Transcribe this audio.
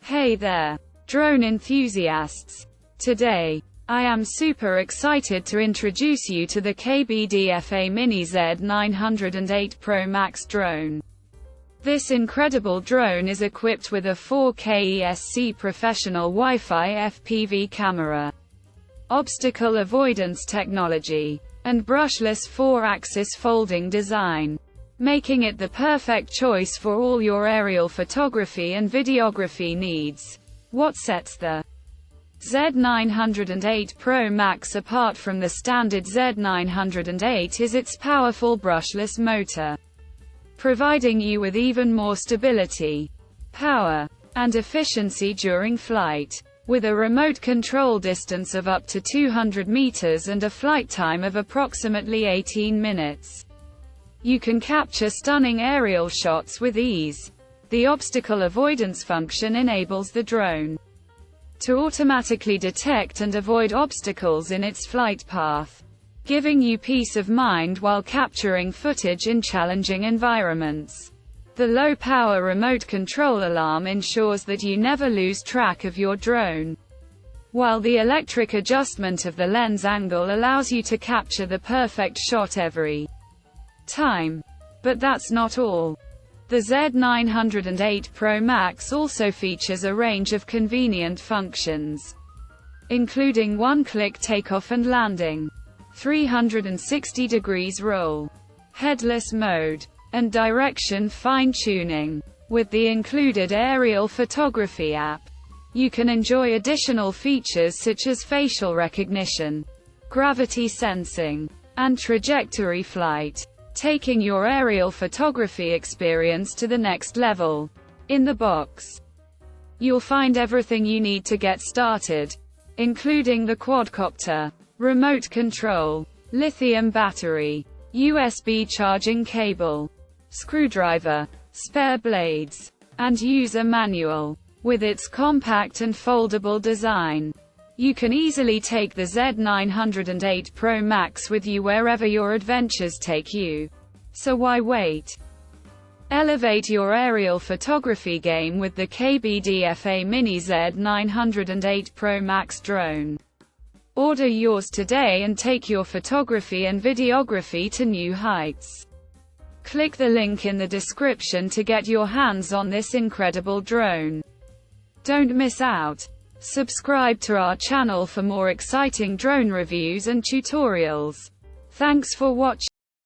Hey there, drone enthusiasts. Today, I am super excited to introduce you to the KBDFA Mini Z908 Max drone. This incredible drone is equipped with a 4K ESC professional Wi-Fi FPV camera, obstacle avoidance technology, and brushless 4-axis folding design, making it the perfect choice for all your aerial photography and videography needs. What sets the Z908 Pro Max apart from the standard Z908 is its powerful brushless motor, providing you with even more stability, power, and efficiency during flight. With a remote control distance of up to 200 meters and a flight time of approximately 18 minutes, you can capture stunning aerial shots with ease. The obstacle avoidance function enables the drone to automatically detect and avoid obstacles in its flight path, giving you peace of mind while capturing footage in challenging environments. The low-power remote control alarm ensures that you never lose track of your drone, while the electric adjustment of the lens angle allows you to capture the perfect shot every time. But that's not all. The Z908 Pro Max also features a range of convenient functions, including one-click takeoff and landing, 360 degrees roll, headless mode, and direction fine-tuning. With the included aerial photography app, you can enjoy additional features such as facial recognition, gravity sensing, and trajectory flight, taking your aerial photography experience to the next level. In the box, you'll find everything you need to get started, including the quadcopter, remote control, lithium battery, USB charging cable, screwdriver, spare blades, and user manual. With its compact and foldable design, you can easily take the Z908 Pro Max with you wherever your adventures take you. So why wait? Elevate your aerial photography game with the KBDFA Mini Z908 Pro Max drone. Order yours today and take your photography and videography to new heights. Click the link in the description to get your hands on this incredible drone. Don't miss out. Subscribe to our channel for more exciting drone reviews and tutorials. Thanks for watching.